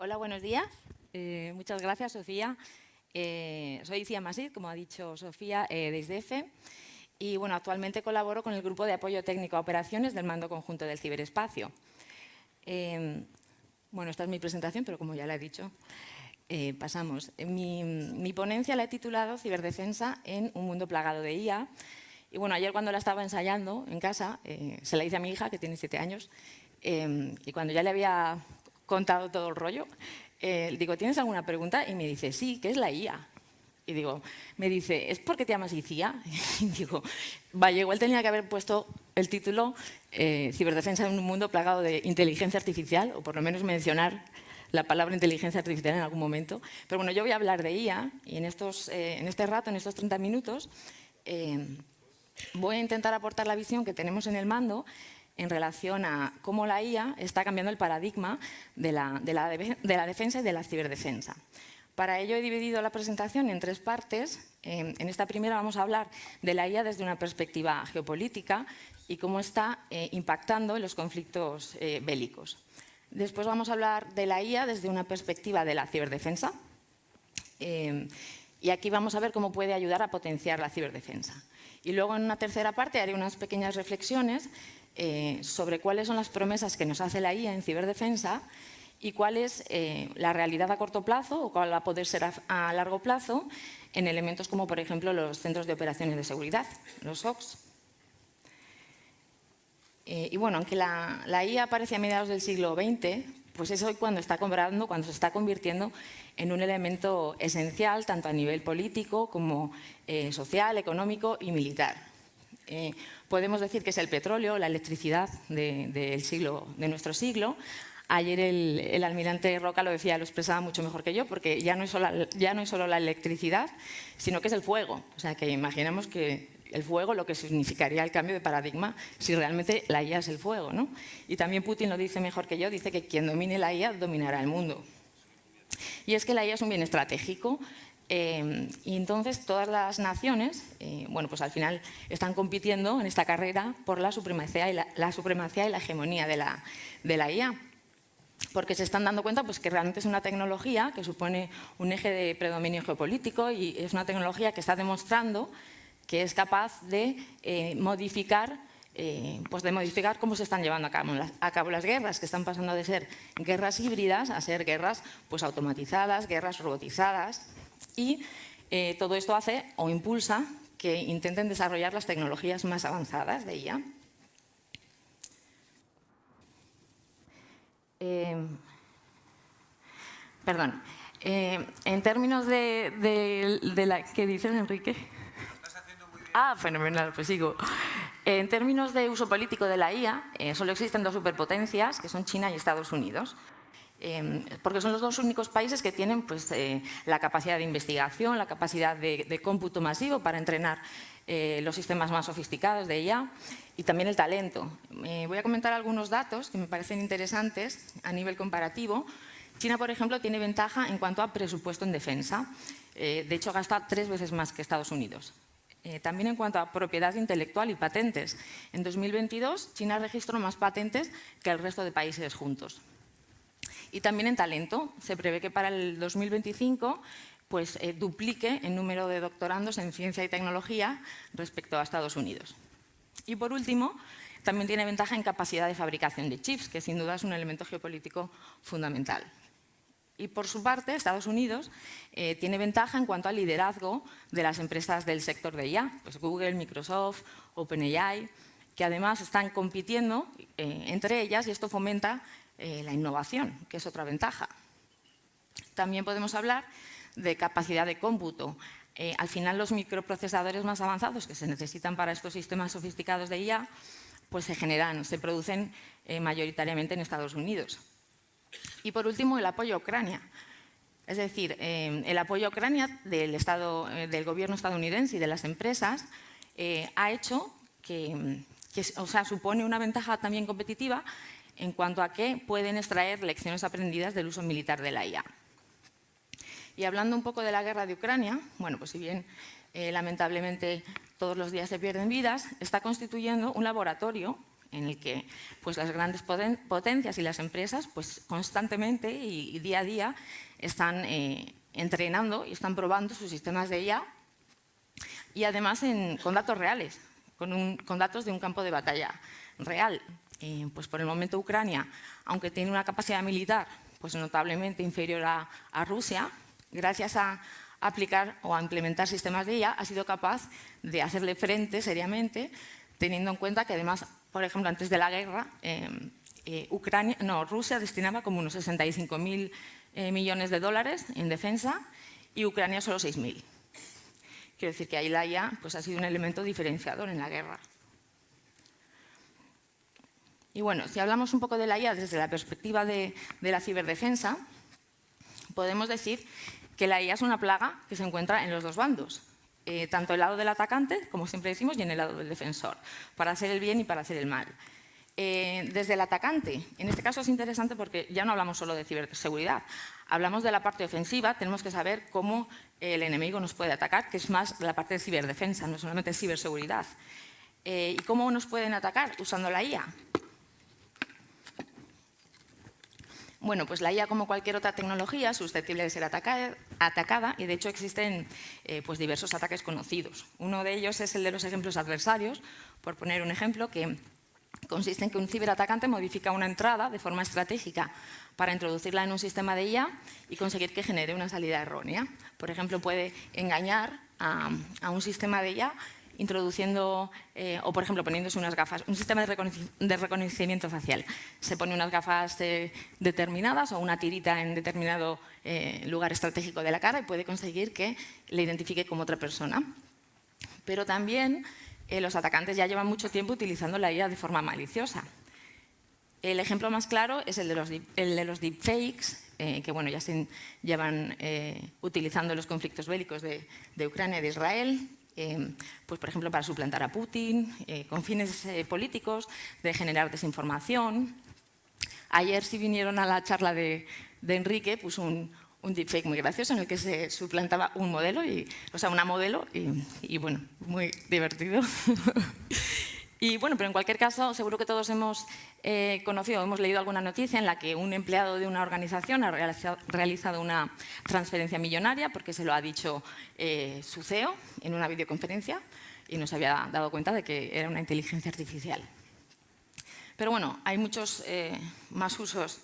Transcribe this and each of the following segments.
Hola, buenos días. Muchas gracias, Sofía. Soy Cia Masip, como ha dicho Sofía, de ISDEFE. Y bueno, actualmente colaboro con el Grupo de Apoyo Técnico a Operaciones del Mando Conjunto del Ciberespacio. Bueno, esta es mi presentación, pero como ya la he dicho, pasamos. Mi ponencia la he titulado Ciberdefensa en un mundo plagado de IA. Y bueno, ayer cuando la estaba ensayando en casa, se la hice a mi hija, que tiene 7 años, y cuando ya le había contado todo el rollo, digo, ¿tienes alguna pregunta? Y me dice, sí, ¿qué es la IA? Y digo, me dice, ¿es porque te llamas Icía? Y digo, vaya, igual tenía que haber puesto el título Ciberdefensa en un mundo plagado de inteligencia artificial, o por lo menos mencionar la palabra inteligencia artificial en algún momento. Pero bueno, yo voy a hablar de IA y en este rato, en estos 30 minutos, voy a intentar aportar la visión que tenemos en el mando en relación a cómo la IA está cambiando el paradigma de la defensa y de la ciberdefensa. Para ello he dividido la presentación en 3 partes. En esta primera vamos a hablar de la IA desde una perspectiva geopolítica y cómo está impactando en los conflictos bélicos. Después vamos a hablar de la IA desde una perspectiva de la ciberdefensa. Y aquí vamos a ver cómo puede ayudar a potenciar la ciberdefensa. Y luego en una tercera parte haré unas pequeñas reflexiones sobre cuáles son las promesas que nos hace la IA en ciberdefensa y cuál es la realidad a corto plazo o cuál va a poder ser a largo plazo en elementos como, por ejemplo, los centros de operaciones de seguridad, los SOCs. Y bueno, aunque la IA aparece a mediados del siglo XX, pues es hoy cuando se está convirtiendo en un elemento esencial tanto a nivel político como social, económico y militar. Podemos decir que es el petróleo, la electricidad de nuestro siglo. Ayer el almirante Roca lo decía, lo expresaba mucho mejor que yo, porque ya no es solo la electricidad, sino que es el fuego. O sea, que imaginamos que el fuego, lo que significaría el cambio de paradigma si realmente la IA es el fuego, ¿no? Y también Putin lo dice mejor que yo, dice que quien domine la IA dominará el mundo. Y es que la IA es un bien estratégico y entonces todas las naciones, bueno, pues al final están compitiendo en esta carrera por la supremacía y la hegemonía de la IA. Porque se están dando cuenta pues, que realmente es una tecnología que supone un eje de predominio geopolítico y es una tecnología que está demostrando que es capaz de modificar cómo se están llevando a cabo las guerras, que están pasando de ser guerras híbridas a ser guerras pues, automatizadas, guerras robotizadas. Y todo esto hace o impulsa que intenten desarrollar las tecnologías más avanzadas de IA. Perdón. En términos de la... ¿Qué dices, Enrique? Estás haciendo muy bien. Ah, fenomenal, pues sigo. En términos de uso político de la IA, solo existen 2 superpotencias, que son China y Estados Unidos. Porque son los 2 únicos países que tienen pues, la capacidad de investigación, la capacidad de cómputo masivo para entrenar los sistemas más sofisticados de IA y también el talento. Voy a comentar algunos datos que me parecen interesantes a nivel comparativo. China, por ejemplo, tiene ventaja en cuanto a presupuesto en defensa. De hecho, gasta 3 veces más que Estados Unidos. También en cuanto a propiedad intelectual y patentes. En 2022, China registró más patentes que el resto de países juntos. Y también en talento. Se prevé que para el 2025 pues, duplique el número de doctorandos en ciencia y tecnología respecto a Estados Unidos. Y por último, también tiene ventaja en capacidad de fabricación de chips, que sin duda es un elemento geopolítico fundamental. Y por su parte, Estados Unidos tiene ventaja en cuanto al liderazgo de las empresas del sector de IA, pues Google, Microsoft, OpenAI, que además están compitiendo entre ellas y esto fomenta la innovación, que es otra ventaja. También podemos hablar de capacidad de cómputo. Al final, los microprocesadores más avanzados que se necesitan para estos sistemas sofisticados de IA pues se producen mayoritariamente en Estados Unidos. Y por último, el apoyo a Ucrania. Es decir, el apoyo a Ucrania del gobierno estadounidense y de las empresas ha hecho que supone una ventaja también competitiva en cuanto a que pueden extraer lecciones aprendidas del uso militar de la IA. Y hablando un poco de la guerra de Ucrania, bueno, pues si bien lamentablemente todos los días se pierden vidas, está constituyendo un laboratorio en el que pues, las grandes potencias y las empresas pues, constantemente y día a día están entrenando y están probando sus sistemas de IA y además con datos reales, con datos de un campo de batalla real. Pues por el momento Ucrania, aunque tiene una capacidad militar pues notablemente inferior a Rusia, gracias a aplicar o a implementar sistemas de IA, ha sido capaz de hacerle frente seriamente, teniendo en cuenta que además, por ejemplo, antes de la guerra, Rusia destinaba como unos 65.000 millones de dólares en defensa y Ucrania solo 6.000. Quiero decir que ahí la IA pues, ha sido un elemento diferenciador en la guerra. Y bueno, si hablamos un poco de la IA desde la perspectiva de la ciberdefensa, podemos decir que la IA es una plaga que se encuentra en los dos bandos, tanto el lado del atacante, como siempre decimos, y en el lado del defensor, para hacer el bien y para hacer el mal. Desde el atacante, en este caso es interesante porque ya no hablamos solo de ciberseguridad, hablamos de la parte ofensiva, tenemos que saber cómo el enemigo nos puede atacar, que es más la parte de ciberdefensa, no solamente ciberseguridad. ¿Y cómo nos pueden atacar? Usando la IA. Bueno, pues la IA, como cualquier otra tecnología, es susceptible de ser atacada y, de hecho, existen pues diversos ataques conocidos. Uno de ellos es el de los ejemplos adversarios, por poner un ejemplo, que consiste en que un ciberatacante modifica una entrada de forma estratégica para introducirla en un sistema de IA y conseguir que genere una salida errónea. Por ejemplo, puede engañar a un sistema de IA introduciendo, o por ejemplo poniéndose unas gafas, un sistema de reconocimiento facial. Se pone unas gafas determinadas o una tirita en determinado lugar estratégico de la cara y puede conseguir que le identifique como otra persona. Pero también los atacantes ya llevan mucho tiempo utilizando la IA de forma maliciosa. El ejemplo más claro es el de los deepfakes, que bueno, ya se llevan utilizando en los conflictos bélicos de Ucrania y de Israel. Pues por ejemplo, para suplantar a Putin, con fines políticos, de generar desinformación. Ayer sí vinieron a la charla de Enrique, puso un deepfake muy gracioso en el que se suplantaba un modelo, una modelo, y bueno, muy divertido. Y bueno, pero en cualquier caso, seguro que todos hemos conocido, hemos leído alguna noticia en la que un empleado de una organización ha realizado una transferencia millonaria porque se lo ha dicho su CEO en una videoconferencia y no se había dado cuenta de que era una inteligencia artificial. Pero bueno, hay muchos más usos,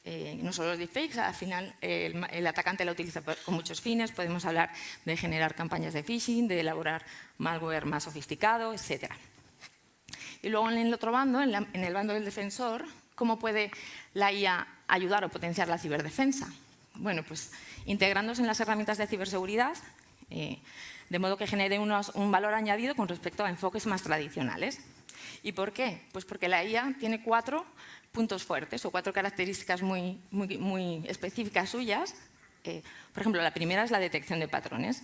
no solo los deepfakes, al final el atacante la utiliza con muchos fines. Podemos hablar de generar campañas de phishing, de elaborar malware más sofisticado, etcétera. Y luego en el otro bando, en el bando del defensor, ¿cómo puede la IA ayudar o potenciar la ciberdefensa? Bueno, pues integrándose en las herramientas de ciberseguridad, de modo que genere un valor añadido con respecto a enfoques más tradicionales. ¿Y por qué? Pues porque la IA tiene 4 puntos fuertes o 4 características muy específicas suyas. Por ejemplo, la primera es la detección de patrones.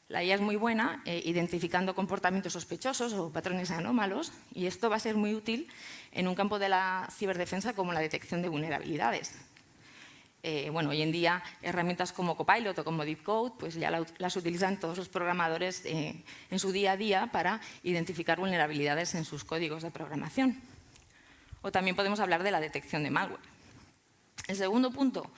La IA es muy buena identificando comportamientos sospechosos o patrones anómalos y esto va a ser muy útil en un campo de la ciberdefensa como la detección de vulnerabilidades. Bueno, hoy en día herramientas como Copilot o como DeepCode pues ya las utilizan todos los programadores en su día a día para identificar vulnerabilidades en sus códigos de programación. O también podemos hablar de la detección de malware. El segundo punto,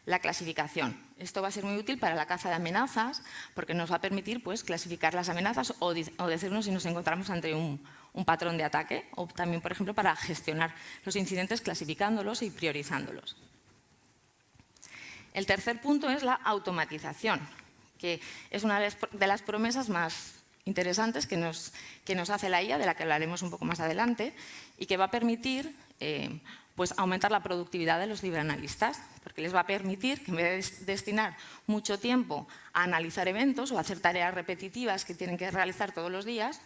la clasificación. Esto va a ser muy útil para la caza de amenazas porque nos va a permitir pues, clasificar las amenazas o decirnos si nos encontramos ante un patrón de ataque o también, por ejemplo, para gestionar los incidentes clasificándolos y priorizándolos. El tercer punto es la automatización, que es una de las promesas más interesantes que nos hace la IA, de la que hablaremos un poco más adelante, y que va a permitir pues aumentar la productividad de los ciberanalistas, porque les va a permitir que en vez de destinar mucho tiempo a analizar eventos o a hacer tareas repetitivas que tienen que realizar todos los días,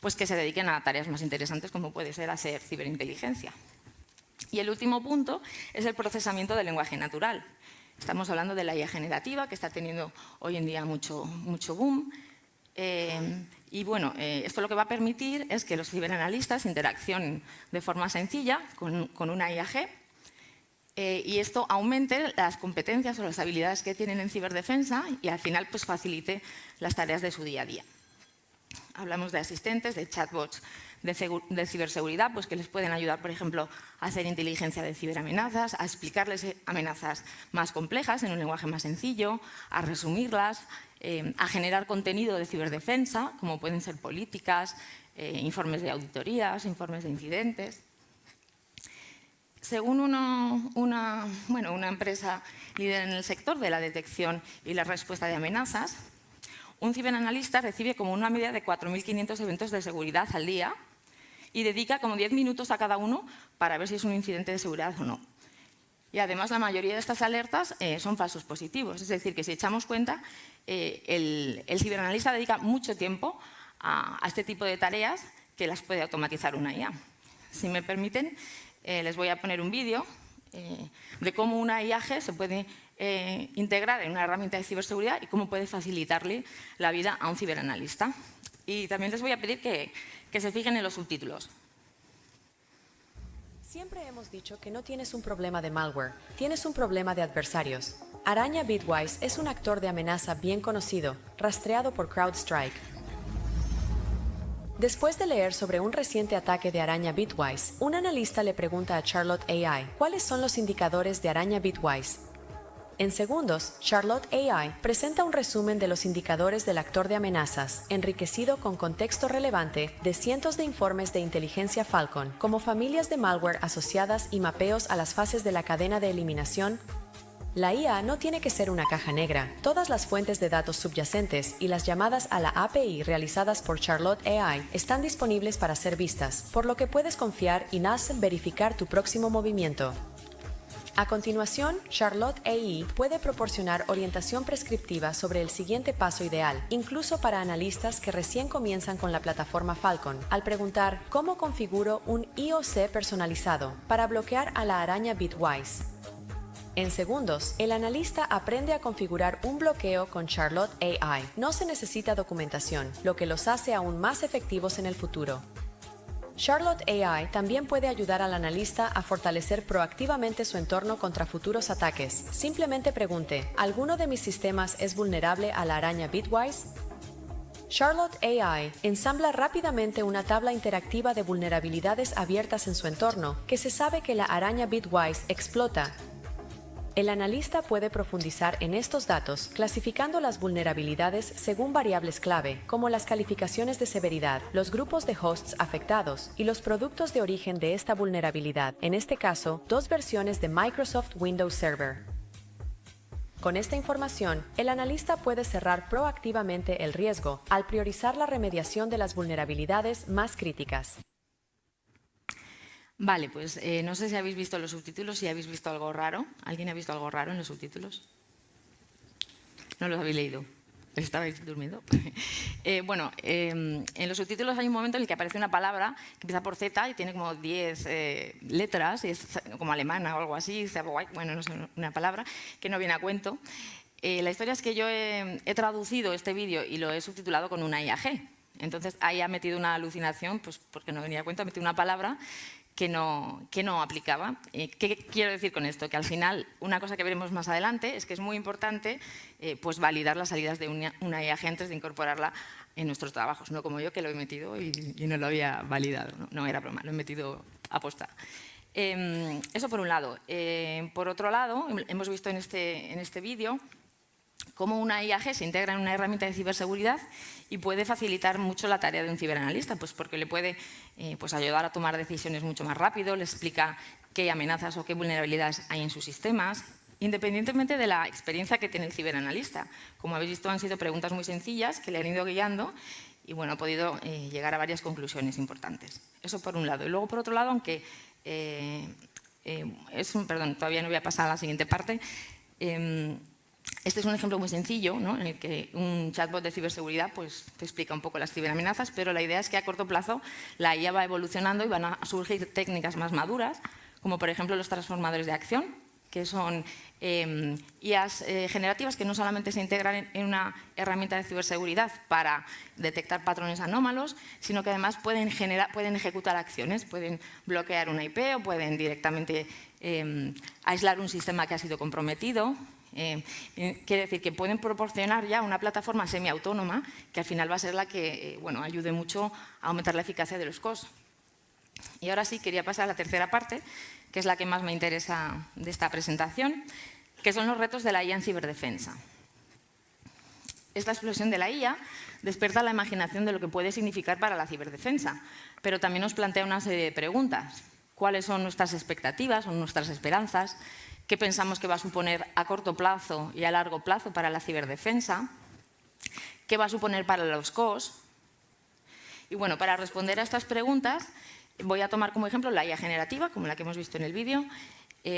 pues que se dediquen a tareas más interesantes como puede ser hacer ciberinteligencia. Y el último punto es el procesamiento del lenguaje natural. Estamos hablando de la IA generativa, que está teniendo hoy en día mucho boom. Y bueno, esto lo que va a permitir es que los ciberanalistas interaccionen de forma sencilla con una IAG y esto aumente las competencias o las habilidades que tienen en ciberdefensa y al final pues, facilite las tareas de su día a día. hablamos de asistentes, de chatbots de ciberseguridad, pues que les pueden ayudar, por ejemplo, a hacer inteligencia de ciberamenazas, a explicarles amenazas más complejas en un lenguaje más sencillo, a resumirlas, a generar contenido de ciberdefensa, como pueden ser políticas, informes de auditorías, informes de incidentes. Según una empresa líder en el sector de la detección y la respuesta de amenazas, un ciberanalista recibe como una media de 4.500 eventos de seguridad al día y dedica como 10 minutos a cada uno para ver si es un incidente de seguridad o no. Y además la mayoría de estas alertas son falsos positivos, es decir, que si echamos cuenta, el ciberanalista dedica mucho tiempo a este tipo de tareas que las puede automatizar una IA. Si me permiten, les voy a poner un vídeo de cómo una IAG se puede integrar en una herramienta de ciberseguridad y cómo puede facilitarle la vida a un ciberanalista. Y también les voy a pedir que se fijen en los subtítulos. Siempre hemos dicho que no tienes un problema de malware, tienes un problema de adversarios. Araña Bitwise es un actor de amenaza bien conocido, rastreado por CrowdStrike. Después de leer sobre un reciente ataque de Araña Bitwise, un analista le pregunta a Charlotte AI cuáles son los indicadores de Araña Bitwise. En segundos, Charlotte AI presenta un resumen de los indicadores del actor de amenazas, enriquecido con contexto relevante de cientos de informes de inteligencia Falcon, como familias de malware asociadas y mapeos a las fases de la cadena de eliminación. La IA no tiene que ser una caja negra. Todas las fuentes de datos subyacentes y las llamadas a la API realizadas por Charlotte AI están disponibles para ser vistas, por lo que puedes confiar y verificar tu próximo movimiento. A continuación, Charlotte AI puede proporcionar orientación prescriptiva sobre el siguiente paso ideal, incluso para analistas que recién comienzan con la plataforma Falcon, al preguntar ¿cómo configuro un IOC personalizado para bloquear a la araña Bitwise? En segundos, el analista aprende a configurar un bloqueo con Charlotte AI. No se necesita documentación, lo que los hace aún más efectivos en el futuro. Charlotte AI también puede ayudar al analista a fortalecer proactivamente su entorno contra futuros ataques. Simplemente pregunte, ¿alguno de mis sistemas es vulnerable a la araña Bitwise? Charlotte AI ensambla rápidamente una tabla interactiva de vulnerabilidades abiertas en su entorno que se sabe que la araña Bitwise explota. El analista puede profundizar en estos datos, clasificando las vulnerabilidades según variables clave, como las calificaciones de severidad, los grupos de hosts afectados y los productos de origen de esta vulnerabilidad, en este caso, 2 versiones de Microsoft Windows Server. Con esta información, el analista puede cerrar proactivamente el riesgo al priorizar la remediación de las vulnerabilidades más críticas. Vale, pues no sé si habéis visto los subtítulos, si habéis visto algo raro. ¿Alguien ha visto algo raro en los subtítulos? ¿No los habéis leído? ¿Estabais durmiendo? En los subtítulos hay un momento en el que aparece una palabra que empieza por Z y tiene como 10 letras, y es como alemana o algo así, bueno, no sé, una palabra que no viene a cuento. La historia es que yo he traducido este vídeo y lo he subtitulado con una IAG. Entonces ahí ha metido una alucinación, pues porque no venía a cuento, ha metido una palabra que no aplicaba. ¿Qué quiero decir con esto? Que al final, una cosa que veremos más adelante es que es muy importante pues validar las salidas de una IAG antes de incorporarla en nuestros trabajos, no como yo que lo he metido y no lo había validado. No era broma, lo he metido aposta. Eso por un lado. Por otro lado, hemos visto en este vídeo cómo una IAG se integra en una herramienta de ciberseguridad y puede facilitar mucho la tarea de un ciberanalista, pues porque le puede pues ayudar a tomar decisiones mucho más rápido, le explica qué amenazas o qué vulnerabilidades hay en sus sistemas, independientemente de la experiencia que tiene el ciberanalista. Como habéis visto, han sido preguntas muy sencillas que le han ido guiando y bueno, ha podido llegar a varias conclusiones importantes. Eso por un lado. Y luego, por otro lado, aunque todavía no voy a pasar a la siguiente parte, este es un ejemplo muy sencillo, ¿no? En el que un chatbot de ciberseguridad pues, te explica un poco las ciberamenazas, pero la idea es que a corto plazo la IA va evolucionando y van a surgir técnicas más maduras, como por ejemplo los transformadores de acción, que son IAs generativas que no solamente se integran en una herramienta de ciberseguridad para detectar patrones anómalos, sino que además pueden ejecutar acciones, pueden bloquear una IP o pueden directamente aislar un sistema que ha sido comprometido. Quiere decir que pueden proporcionar ya una plataforma semiautónoma que al final va a ser la que ayude mucho a aumentar la eficacia de los COS. Y ahora sí, quería pasar a la tercera parte, que es la que más me interesa de esta presentación, que son los retos de la IA en ciberdefensa. Esta explosión de la IA despierta la imaginación de lo que puede significar para la ciberdefensa, pero también nos plantea una serie de preguntas. ¿Cuáles son nuestras expectativas o nuestras esperanzas? ¿Qué pensamos que va a suponer a corto plazo y a largo plazo para la ciberdefensa? ¿Qué va a suponer para los COS? Y bueno, para responder a estas preguntas voy a tomar como ejemplo la IA generativa, como la que hemos visto en el vídeo,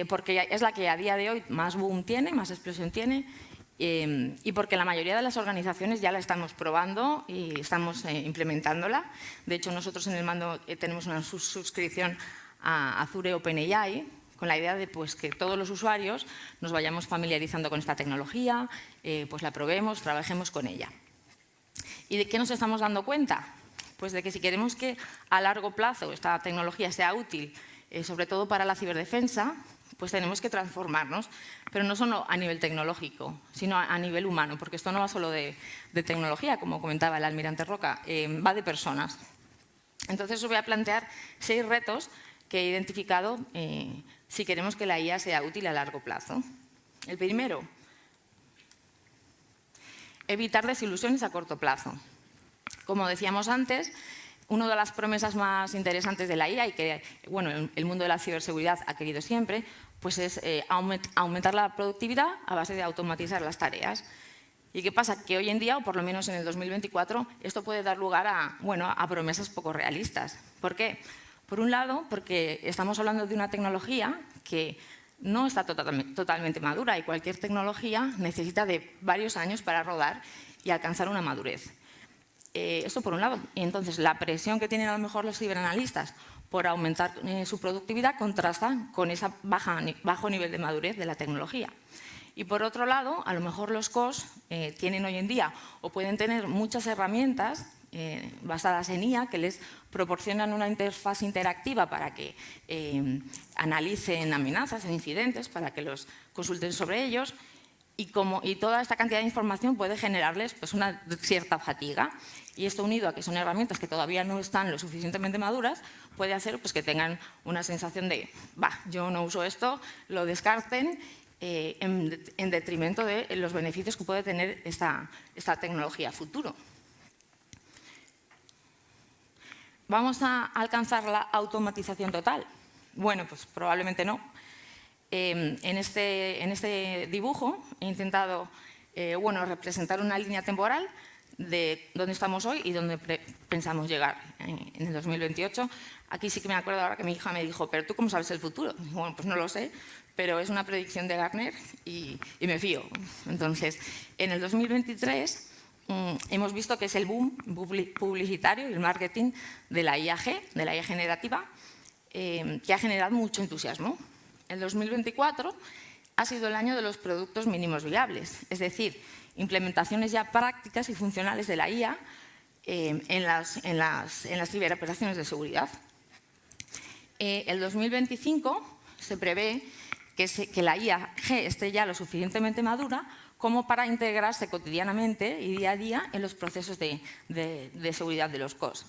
porque es la que a día de hoy más boom tiene, más explosión tiene, y porque la mayoría de las organizaciones ya la estamos probando y estamos implementándola. De hecho, nosotros en el mando tenemos una suscripción a Azure OpenAI, con la idea de que todos los usuarios nos vayamos familiarizando con esta tecnología, pues la probemos, trabajemos con ella. ¿Y de qué nos estamos dando cuenta? Pues de que si queremos que a largo plazo esta tecnología sea útil, sobre todo para la ciberdefensa, pues tenemos que transformarnos, pero no solo a nivel tecnológico, sino a nivel humano, porque esto no va solo de tecnología, como comentaba el almirante Roca, va de personas. Entonces os voy a plantear 6 retos que he identificado si queremos que la IA sea útil a largo plazo. El primero, evitar desilusiones a corto plazo. Como decíamos antes, una de las promesas más interesantes de la IA y que el mundo de la ciberseguridad ha querido siempre, pues es aumentar la productividad a base de automatizar las tareas. ¿Y qué pasa? Que hoy en día, o por lo menos en el 2024, esto puede dar lugar a promesas poco realistas. ¿Por qué? Por un lado, porque estamos hablando de una tecnología que no está totalmente madura y cualquier tecnología necesita de varios años para rodar y alcanzar una madurez. Esto por un lado. Y entonces, la presión que tienen a lo mejor los ciberanalistas por aumentar su productividad contrasta con ese bajo nivel de madurez de la tecnología. Y por otro lado, a lo mejor los COS tienen hoy en día o pueden tener muchas herramientas basadas en IA que les proporcionan una interfaz interactiva para que analicen amenazas e incidentes, para que los consulten sobre ellos. Y toda esta cantidad de información puede generarles una cierta fatiga. Y esto unido a que son herramientas que todavía no están lo suficientemente maduras, puede hacer que tengan una sensación de, yo no uso esto, lo descarten, en detrimento de los beneficios que puede tener esta tecnología a futuro. ¿Vamos a alcanzar la automatización total? Bueno, pues probablemente no. En este dibujo he intentado representar una línea temporal de dónde estamos hoy y dónde pensamos llegar en el 2028. Aquí sí que me acuerdo ahora que mi hija me dijo, ¿pero tú cómo sabes el futuro? Bueno, pues no lo sé, pero es una predicción de Gartner y me fío. Entonces, en el 2023 hemos visto que es el boom publicitario y el marketing de la IA generativa, que ha generado mucho entusiasmo. El 2024 ha sido el año de los productos mínimos viables, es decir, implementaciones ya prácticas y funcionales de la IA en las ciberoperaciones de seguridad. El 2025 se prevé que la IA esté ya lo suficientemente madura como para integrarse cotidianamente y día a día en los procesos de seguridad de los COS.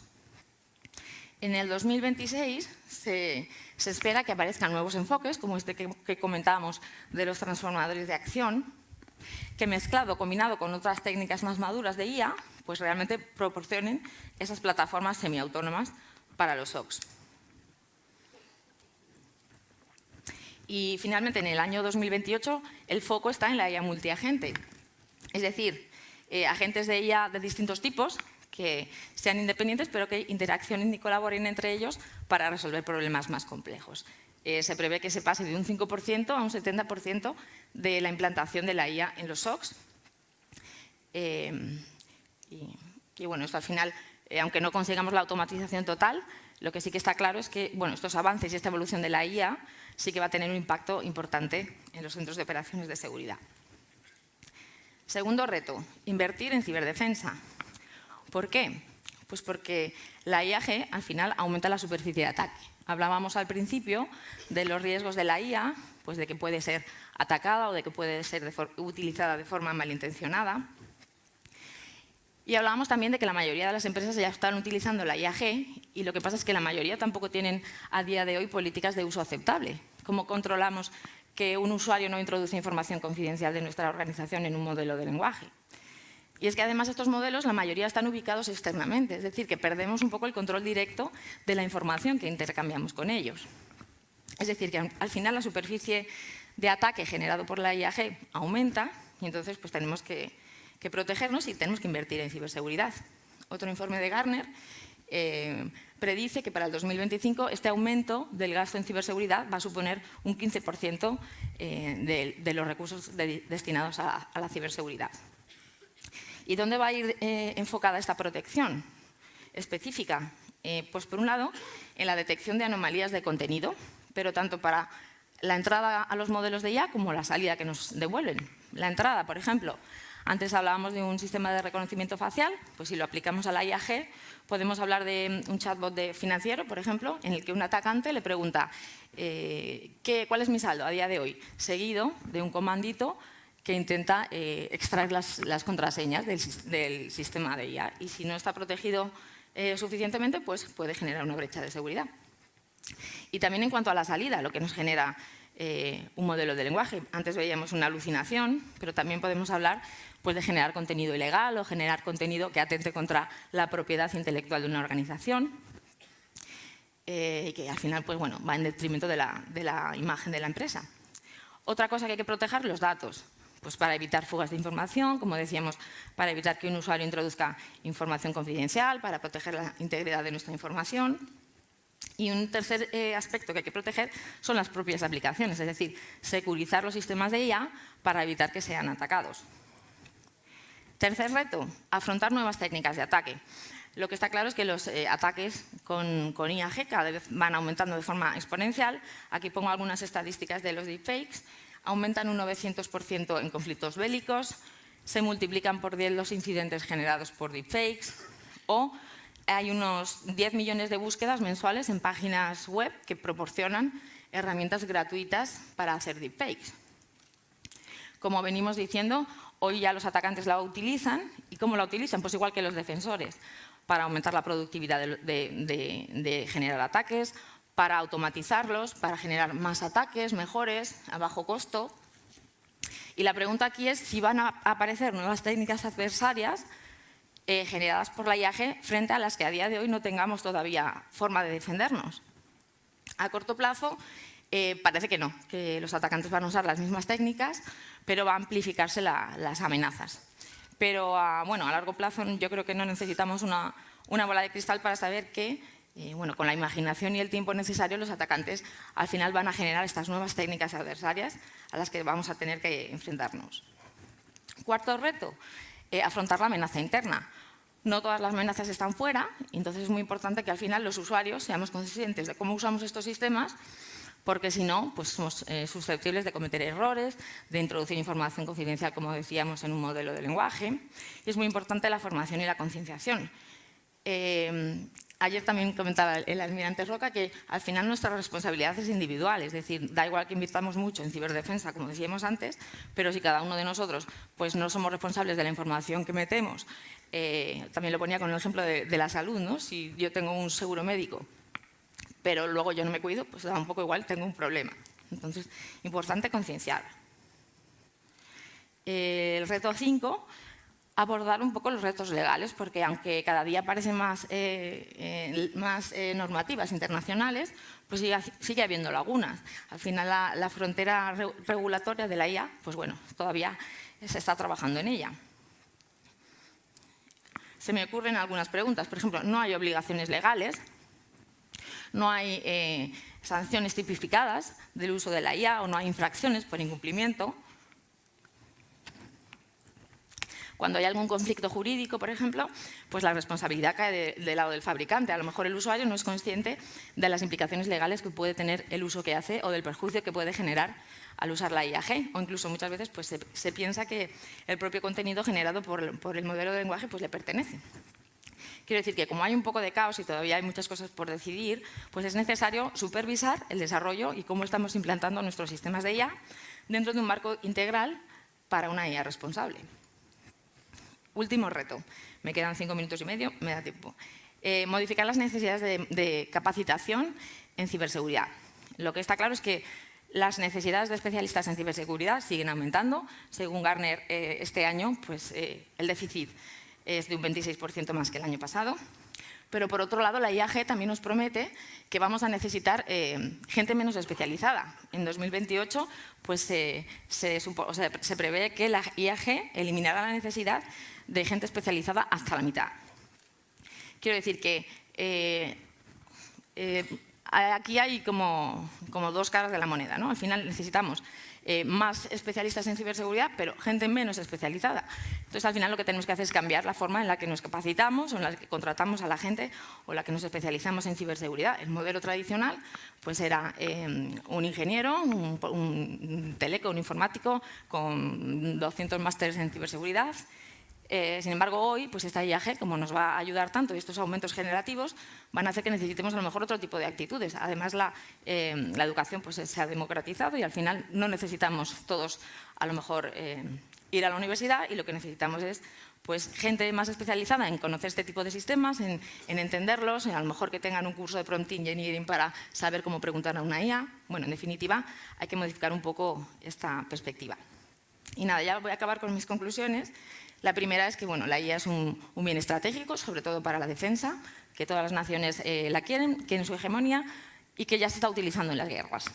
En el 2026 se espera que aparezcan nuevos enfoques, como este que comentábamos de los transformadores de acción, que combinado con otras técnicas más maduras de IA, pues realmente proporcionen esas plataformas semiautónomas para los SOCs. Y finalmente, en el año 2028, el foco está en la IA multiagente, es decir, agentes de IA de distintos tipos, que sean independientes, pero que interaccionen y colaboren entre ellos para resolver problemas más complejos. Se prevé que se pase de un 5% a un 70% de la implantación de la IA en los SOCs. Y bueno, esto al final, aunque no consigamos la automatización total, lo que sí que está claro es que estos avances y esta evolución de la IA sí que va a tener un impacto importante en los centros de operaciones de seguridad. Segundo reto, invertir en ciberdefensa. ¿Por qué? Pues porque la IAG al final aumenta la superficie de ataque. Hablábamos al principio de los riesgos de la IA, pues de que puede ser atacada o de que puede ser utilizada de forma malintencionada. Y hablábamos también de que la mayoría de las empresas ya están utilizando la IAG y lo que pasa es que la mayoría tampoco tienen a día de hoy políticas de uso aceptable. ¿Cómo controlamos que un usuario no introduce información confidencial de nuestra organización en un modelo de lenguaje? Y es que además estos modelos, la mayoría están ubicados externamente, es decir, que perdemos un poco el control directo de la información que intercambiamos con ellos. Es decir, que al final la superficie de ataque generado por la IAG aumenta y entonces pues tenemos que protegernos y tenemos que invertir en ciberseguridad. Otro informe de Gartner predice que para el 2025 este aumento del gasto en ciberseguridad va a suponer un 15% de los recursos destinados a la ciberseguridad. ¿Y dónde va a ir enfocada esta protección específica? Pues por un lado, en la detección de anomalías de contenido, pero tanto para la entrada a los modelos de IA como la salida que nos devuelven. La entrada, por ejemplo, antes hablábamos de un sistema de reconocimiento facial, pues si lo aplicamos a la IAG, podemos hablar de un chatbot financiero, por ejemplo, en el que un atacante le pregunta ¿cuál es mi saldo a día de hoy? Seguido de un comandito que intenta extraer las contraseñas del sistema de IA y si no está protegido suficientemente, pues puede generar una brecha de seguridad. Y también en cuanto a la salida, lo que nos genera un modelo de lenguaje. Antes veíamos una alucinación, pero también podemos hablar pues, de generar contenido ilegal o generar contenido que atente contra la propiedad intelectual de una organización y que al final pues, bueno, va en detrimento de la imagen de la empresa. Otra cosa que hay que proteger, los datos. Pues para evitar fugas de información, como decíamos, para evitar que un usuario introduzca información confidencial, para proteger la integridad de nuestra información. Y un tercer aspecto que hay que proteger son las propias aplicaciones, es decir, securizar los sistemas de IA para evitar que sean atacados. Tercer reto, afrontar nuevas técnicas de ataque. Lo que está claro es que los ataques con IAG cada vez van aumentando de forma exponencial. Aquí pongo algunas estadísticas de los deepfakes. Aumentan un 900% en conflictos bélicos, se multiplican por 10 los incidentes generados por deepfakes o hay unos 10 millones de búsquedas mensuales en páginas web que proporcionan herramientas gratuitas para hacer deepfakes. Como venimos diciendo, hoy ya los atacantes la utilizan. ¿Y cómo la utilizan? Pues igual que los defensores, para aumentar la productividad de generar ataques, para automatizarlos, para generar más ataques, mejores, a bajo costo. Y la pregunta aquí es si van a aparecer nuevas técnicas adversarias generadas por la IAG frente a las que a día de hoy no tengamos todavía forma de defendernos. A corto plazo parece que no, que los atacantes van a usar las mismas técnicas, pero va a amplificarse las amenazas. Pero bueno, a largo plazo yo creo que no necesitamos una bola de cristal para saber que bueno, con la imaginación y el tiempo necesario los atacantes al final van a generar estas nuevas técnicas adversarias a las que vamos a tener que enfrentarnos. Cuarto reto, afrontar la amenaza interna. No todas las amenazas están fuera, entonces es muy importante que al final los usuarios seamos conscientes de cómo usamos estos sistemas, porque si no, pues somos susceptibles de cometer errores, de introducir información confidencial, como decíamos, en un modelo de lenguaje. Y es muy importante la formación y la concienciación. Ayer también comentaba el almirante Roca que al final nuestra responsabilidad es individual, es decir, da igual que invirtamos mucho en ciberdefensa, como decíamos antes, pero si cada uno de nosotros pues, no somos responsables de la información que metemos, también lo ponía con el ejemplo de la salud, ¿no? Si yo tengo un seguro médico, pero luego yo no me cuido, pues da un poco igual, tengo un problema. Entonces, importante concienciar. El reto 5, abordar un poco los retos legales, porque aunque cada día aparecen más normativas internacionales, pues sigue habiendo lagunas. Al final la frontera regulatoria de la IA, pues bueno, todavía se está trabajando en ella. Se me ocurren algunas preguntas. Por ejemplo, no hay obligaciones legales, no hay sanciones tipificadas del uso de la IA o no hay infracciones por incumplimiento. Cuando hay algún conflicto jurídico, por ejemplo, pues la responsabilidad cae del lado del fabricante. A lo mejor el usuario no es consciente de las implicaciones legales que puede tener el uso que hace o del perjuicio que puede generar al usar la IAG. O incluso muchas veces pues, se piensa que el propio contenido generado por el modelo de lenguaje pues, le pertenece. Quiero decir que como hay un poco de caos y todavía hay muchas cosas por decidir, pues es necesario supervisar el desarrollo y cómo estamos implantando nuestros sistemas de IA dentro de un marco integral para una IA responsable. Último reto. Me quedan 5 minutos y medio, me da tiempo. Modificar las necesidades de capacitación en ciberseguridad. Lo que está claro es que las necesidades de especialistas en ciberseguridad siguen aumentando. Según Gartner, este año pues, el déficit es de un 26% más que el año pasado. Pero, por otro lado, la IAG también nos promete que vamos a necesitar gente menos especializada. En 2028 pues, se prevé que la IAG eliminará la necesidad de gente especializada hasta la mitad. Quiero decir que aquí hay como dos caras de la moneda, ¿no? Al final necesitamos más especialistas en ciberseguridad, pero gente menos especializada. Entonces, al final lo que tenemos que hacer es cambiar la forma en la que nos capacitamos o en la que contratamos a la gente o en la que nos especializamos en ciberseguridad. El modelo tradicional pues era un ingeniero, un teleco, un informático con 200 másteres en ciberseguridad. Sin embargo, hoy pues esta IAG, como nos va a ayudar tanto y estos aumentos generativos, van a hacer que necesitemos a lo mejor otro tipo de actitudes. Además, la educación pues, se ha democratizado y al final no necesitamos todos a lo mejor ir a la universidad y lo que necesitamos es pues, gente más especializada en conocer este tipo de sistemas, en entenderlos, a lo mejor que tengan un curso de prompt engineering para saber cómo preguntar a una IA. Bueno, en definitiva, hay que modificar un poco esta perspectiva. Y nada, ya voy a acabar con mis conclusiones. La primera es que bueno, la IA es un bien estratégico, sobre todo para la defensa, que todas las naciones la quieren su hegemonía y que ya se está utilizando en las guerras.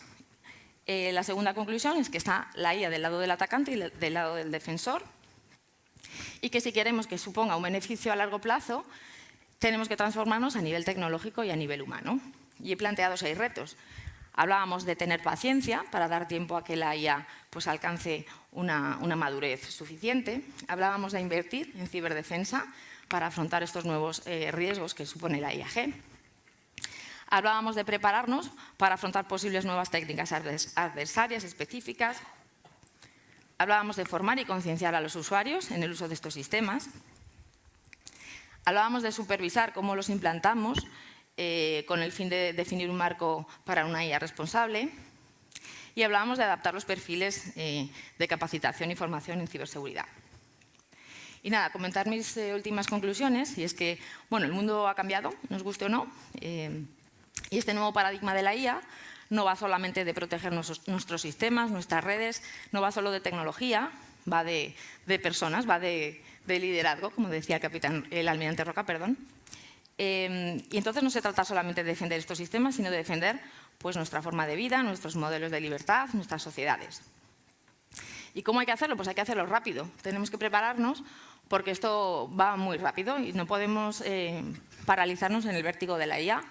La segunda conclusión es que está la IA del lado del atacante y del lado del defensor y que si queremos que suponga un beneficio a largo plazo, tenemos que transformarnos a nivel tecnológico y a nivel humano. Y he planteado 6 retos. Hablábamos de tener paciencia para dar tiempo a que la IA pues, alcance una madurez suficiente. Hablábamos de invertir en ciberdefensa para afrontar estos nuevos riesgos que supone la IAG. Hablábamos de prepararnos para afrontar posibles nuevas técnicas adversarias específicas. Hablábamos de formar y concienciar a los usuarios en el uso de estos sistemas. Hablábamos de supervisar cómo los implantamos con el fin de definir un marco para una IA responsable. Y hablábamos de adaptar los perfiles de capacitación y formación en ciberseguridad. Y nada, comentar mis últimas conclusiones, y es que bueno, el mundo ha cambiado, nos guste o no, y este nuevo paradigma de la IA no va solamente de proteger nuestros sistemas, nuestras redes, no va solo de tecnología, va de personas, va de liderazgo, como decía el almirante Roca, perdón. Y entonces no se trata solamente de defender estos sistemas, sino de defender pues, nuestra forma de vida, nuestros modelos de libertad, nuestras sociedades. ¿Y cómo hay que hacerlo? Pues hay que hacerlo rápido. Tenemos que prepararnos porque esto va muy rápido y no podemos paralizarnos en el vértigo de la IA.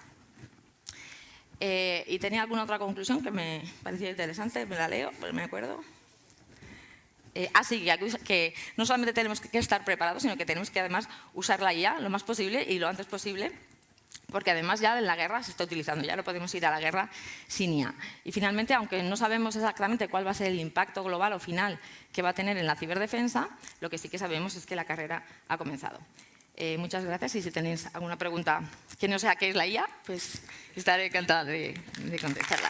Y tenía alguna otra conclusión que me parecía interesante, me la leo, pues me acuerdo. Así que no solamente tenemos que estar preparados, sino que tenemos que además usar la IA lo más posible y lo antes posible, porque además ya en la guerra se está utilizando, ya no podemos ir a la guerra sin IA. Y finalmente, aunque no sabemos exactamente cuál va a ser el impacto global o final que va a tener en la ciberdefensa, lo que sí que sabemos es que la carrera ha comenzado. Muchas gracias y si tenéis alguna pregunta que no sea qué es la IA, pues estaré encantada de contestarla.